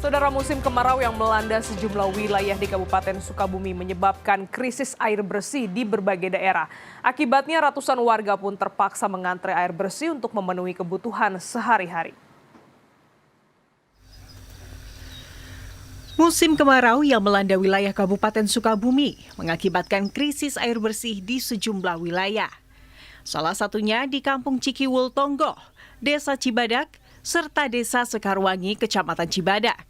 Saudara, musim kemarau yang melanda sejumlah wilayah di Kabupaten Sukabumi menyebabkan krisis air bersih di berbagai daerah. Akibatnya ratusan warga pun terpaksa mengantre air bersih untuk memenuhi kebutuhan sehari-hari. Musim kemarau yang melanda wilayah Kabupaten Sukabumi mengakibatkan krisis air bersih di sejumlah wilayah. Salah satunya di Kampung Cikiwul Tonggo, Desa Cibadak, serta Desa Sekarwangi, Kecamatan Cibadak.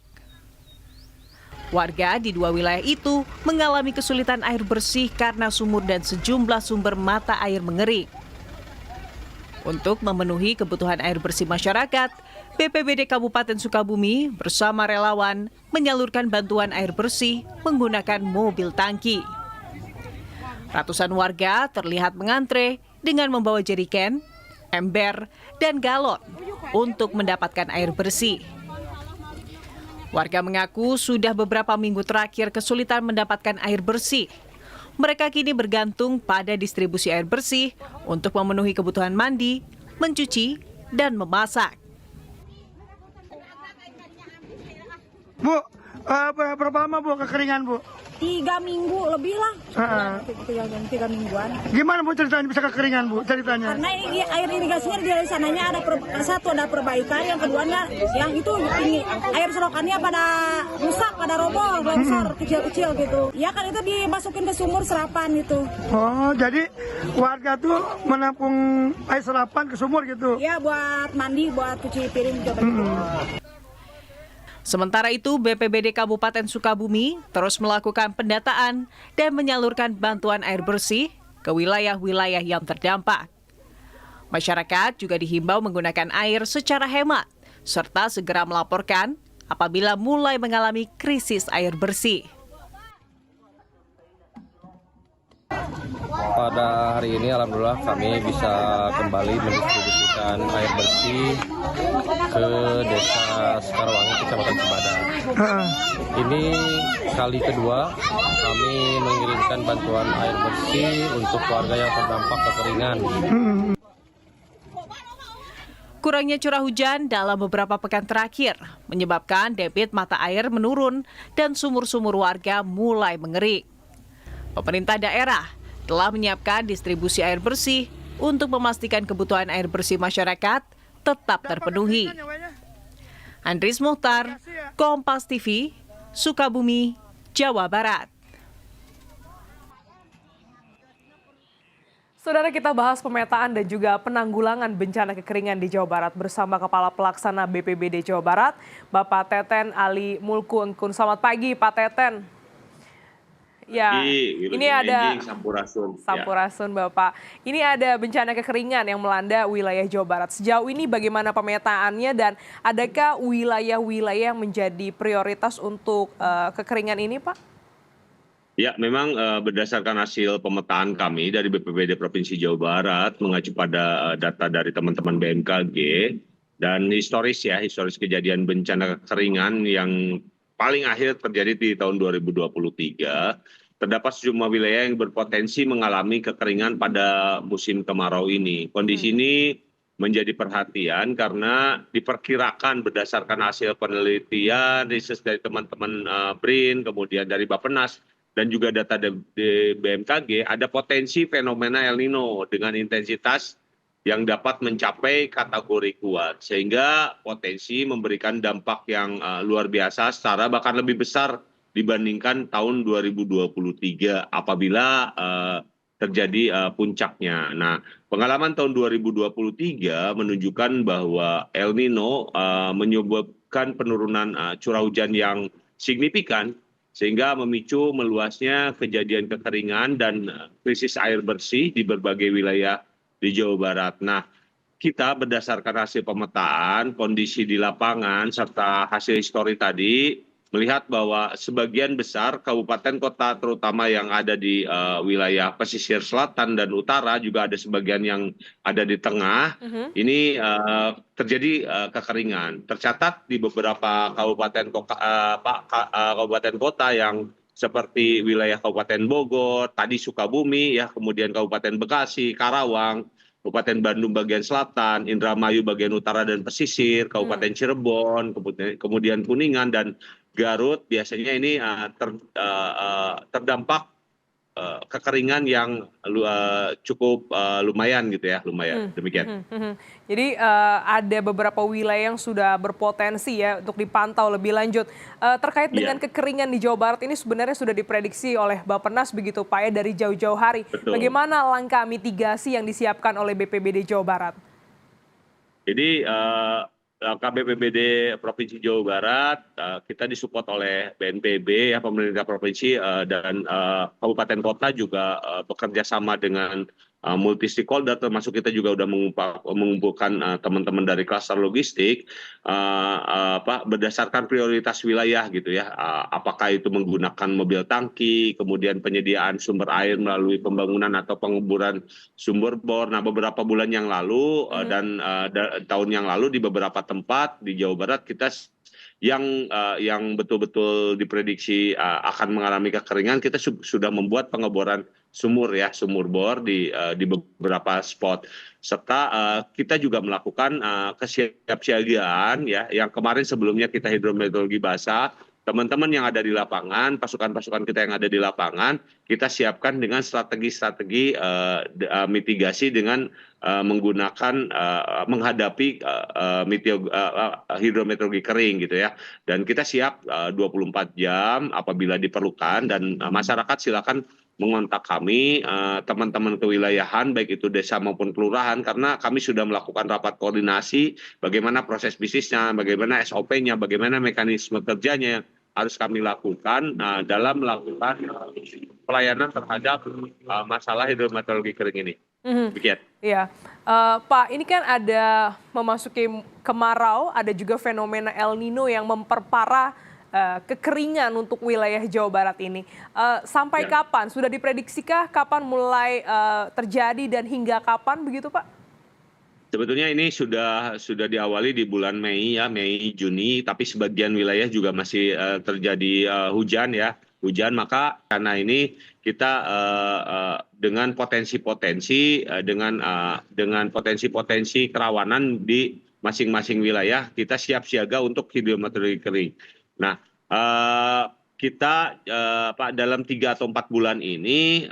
Warga di dua wilayah itu mengalami kesulitan air bersih karena sumur dan sejumlah sumber mata air mengering. Untuk memenuhi kebutuhan air bersih masyarakat, BPBD Kabupaten Sukabumi bersama relawan menyalurkan bantuan air bersih menggunakan mobil tangki. Ratusan warga terlihat mengantre dengan membawa jeriken, ember, dan galon untuk mendapatkan air bersih. Warga mengaku sudah beberapa minggu terakhir kesulitan mendapatkan air bersih. Mereka kini bergantung pada distribusi air bersih untuk memenuhi kebutuhan mandi, mencuci, dan memasak. Bu, berapa lama Bu kekeringan Bu? 3 minggu lebih lah. 3 mingguan. Gimana Bu ceritanya bisa kekeringan Bu ceritanya? Karena ini air irigasinya di sananya ada satu ada perbaikan, yang keduanya yang itu ini air selokannya pada rusak, pada roboh, longsor kecil-kecil gitu. Ya kan itu dimasukin ke sumur serapan itu. Oh, jadi warga tuh menampung air serapan ke sumur gitu? Ya buat mandi, buat cuci piring juga. Sementara itu, BPBD Kabupaten Sukabumi terus melakukan pendataan dan menyalurkan bantuan air bersih ke wilayah-wilayah yang terdampak. Masyarakat juga dihimbau menggunakan air secara hemat, serta segera melaporkan apabila mulai mengalami krisis air bersih. Pada hari ini alhamdulillah kami bisa kembali mendistribusikan air bersih ke Desa Sekarwangi, Kecamatan Cibadak. Ini kali kedua kami mengirimkan bantuan air bersih untuk warga yang terdampak kekeringan. Kurangnya curah hujan dalam beberapa pekan terakhir menyebabkan debit mata air menurun dan sumur-sumur warga mulai mengering. Pemerintah daerah telah menyiapkan distribusi air bersih untuk memastikan kebutuhan air bersih masyarakat tetap terpenuhi. Andris Muhtar, Kompas TV, Sukabumi, Jawa Barat. Saudara, kita bahas pemetaan dan juga penanggulangan bencana kekeringan di Jawa Barat bersama Kepala Pelaksana BPBD Jawa Barat, Bapak Teten Ali Mulku Engkun. Selamat pagi, Pak Teten. Ya, ini ada Sampurasun, Bapak. Ini ada bencana kekeringan yang melanda wilayah Jawa Barat. Sejauh ini bagaimana pemetaannya dan adakah wilayah-wilayah yang menjadi prioritas untuk kekeringan ini, Pak? Ya, memang berdasarkan hasil pemetaan kami dari BPBD Provinsi Jawa Barat mengacu pada data dari teman-teman BMKG dan historis kejadian bencana kekeringan yang paling akhir terjadi di tahun 2023. Terdapat sejumlah wilayah yang berpotensi mengalami kekeringan pada musim kemarau ini. Kondisi ini menjadi perhatian karena diperkirakan berdasarkan hasil penelitian, riset dari teman-teman BRIN, kemudian dari Bappenas, dan juga data dari BMKG, ada potensi fenomena El Nino dengan intensitas yang dapat mencapai kategori kuat. Sehingga potensi memberikan dampak yang luar biasa secara bahkan lebih besar dibandingkan tahun 2023 apabila terjadi puncaknya. Nah, pengalaman tahun 2023 menunjukkan bahwa El Nino menyebabkan penurunan curah hujan yang signifikan sehingga memicu meluasnya kejadian kekeringan dan krisis air bersih di berbagai wilayah di Jawa Barat. Nah, kita berdasarkan hasil pemetaan, kondisi di lapangan, serta hasil histori tadi, melihat bahwa sebagian besar kabupaten kota terutama yang ada di wilayah pesisir selatan dan utara, juga ada sebagian yang ada di tengah, ini terjadi kekeringan. Tercatat di beberapa kabupaten kota yang seperti wilayah Kabupaten Bogor, tadi Sukabumi, ya, kemudian Kabupaten Bekasi, Karawang, Kabupaten Bandung bagian selatan, Indramayu bagian utara dan pesisir, Kabupaten Cirebon, kemudian Kuningan dan Garut biasanya ini terdampak kekeringan yang cukup lumayan gitu ya, lumayan demikian. Jadi ada beberapa wilayah yang sudah berpotensi ya untuk dipantau lebih lanjut. Terkait dengan kekeringan di Jawa Barat ini sebenarnya sudah diprediksi oleh Bappenas begitu Pak ya dari jauh-jauh hari. Betul. Bagaimana langkah mitigasi yang disiapkan oleh BPBD Jawa Barat? Jadi langkah BPBD Provinsi Jawa Barat kita disupport oleh BNPB ya, pemerintah provinsi dan kabupaten kota juga bekerja sama dengan multi stakeholder, termasuk kita juga sudah mengumpulkan teman-teman dari klaster logistik berdasarkan prioritas wilayah gitu ya, apakah itu menggunakan mobil tangki, kemudian penyediaan sumber air melalui pembangunan atau pengemburan sumber bor. Nah, beberapa bulan yang lalu dan tahun yang lalu di beberapa tempat di Jawa Barat kita yang betul-betul diprediksi akan mengalami kekeringan, kita sudah membuat pengeboran sumur bor di beberapa spot, serta kita juga melakukan kesiapsiagaan ya, yang kemarin sebelumnya kita hidrometeorologi basah. Teman-teman yang ada di lapangan, pasukan-pasukan kita yang ada di lapangan, kita siapkan dengan strategi-strategi mitigasi dengan menggunakan menghadapi hidrometeorologi kering gitu ya. Dan kita siap 24 jam apabila diperlukan, dan masyarakat silakan mengontak kami, teman-teman kewilayahan baik itu desa maupun kelurahan, karena kami sudah melakukan rapat koordinasi bagaimana proses bisnisnya, bagaimana SOP-nya, bagaimana mekanisme kerjanya yang harus kami lakukan dalam melakukan pelayanan terhadap masalah hidrometeorologi kering ini. Demikian. Iya, Pak, ini kan ada memasuki kemarau, ada juga fenomena El Nino yang memperparah kekeringan untuk wilayah Jawa Barat ini. Sampai kapan? Sudah diprediksikah kapan mulai terjadi dan hingga kapan begitu, Pak? Sebetulnya ini sudah diawali di bulan Mei ya, Mei Juni, tapi sebagian wilayah juga masih terjadi hujan. Maka karena ini kita dengan potensi-potensi kerawanan di masing-masing wilayah, kita siap siaga untuk hidrometeorologi kering. Nah, kita dalam 3 atau 4 bulan ini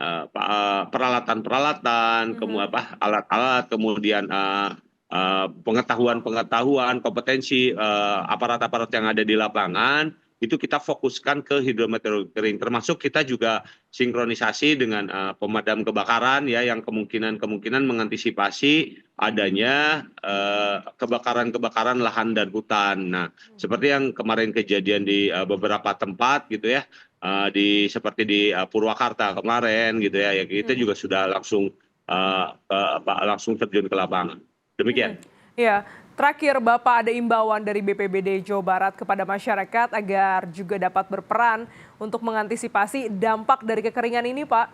peralatan-peralatan, alat-alat, kemudian pengetahuan, kompetensi aparat-aparat yang ada di lapangan, itu kita fokuskan ke hidrometeorologi kering. Termasuk kita juga sinkronisasi dengan pemadam kebakaran ya, yang kemungkinan mengantisipasi adanya kebakaran lahan dan hutan. Nah, seperti yang kemarin kejadian di beberapa tempat gitu ya, seperti di Purwakarta kemarin gitu ya, kita juga sudah langsung terjun ke lapangan. Demikian. Iya. Terakhir, Bapak, ada imbauan dari BPBD Jawa Barat kepada masyarakat agar juga dapat berperan untuk mengantisipasi dampak dari kekeringan ini, Pak?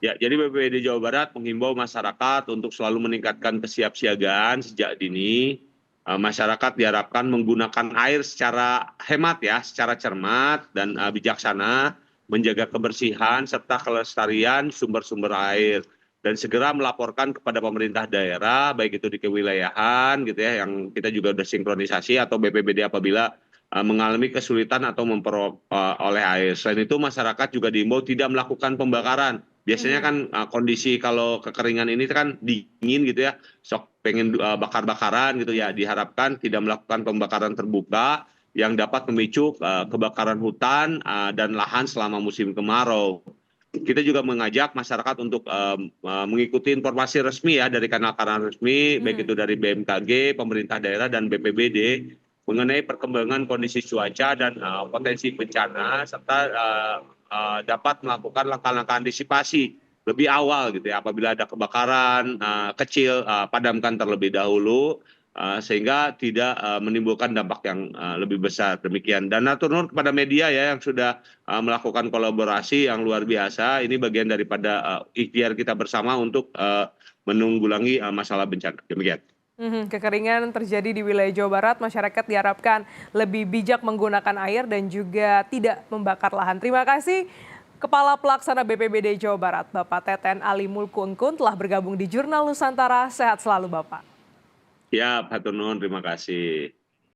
Ya, jadi BPBD Jawa Barat menghimbau masyarakat untuk selalu meningkatkan kesiapsiagaan sejak dini. Masyarakat diharapkan menggunakan air secara hemat ya, secara cermat dan bijaksana, menjaga kebersihan serta kelestarian sumber-sumber air. Dan segera melaporkan kepada pemerintah daerah, baik itu di kewilayahan gitu ya, yang kita juga sudah sinkronisasi, atau BPBD apabila mengalami kesulitan atau memperoleh air. Selain itu, masyarakat juga diimbau tidak melakukan pembakaran. Biasanya kan kondisi kalau kekeringan ini kan dingin gitu ya, sok pengen bakar-bakaran gitu ya, diharapkan tidak melakukan pembakaran terbuka yang dapat memicu kebakaran hutan dan lahan selama musim kemarau. Kita juga mengajak masyarakat untuk mengikuti informasi resmi ya dari kanal-kanal resmi, baik itu dari BMKG, pemerintah daerah, dan BPBD mengenai perkembangan kondisi cuaca dan potensi bencana, serta dapat melakukan langkah-langkah antisipasi lebih awal gitu ya. Apabila ada kebakaran kecil, padamkan terlebih dahulu sehingga tidak menimbulkan dampak yang lebih besar. Demikian. Dan atur nuhun kepada media ya yang sudah melakukan kolaborasi yang luar biasa. Ini bagian daripada ikhtiar kita bersama untuk menanggulangi masalah bencana. Demikian. Kekeringan terjadi di wilayah Jawa Barat, masyarakat diharapkan lebih bijak menggunakan air dan juga tidak membakar lahan. Terima kasih Kepala Pelaksana BPBD Jawa Barat, Bapak Teten Ali Mulku Engkun telah bergabung di Jurnal Nusantara. Sehat selalu Bapak. Ya, Pak Tunun, terima kasih.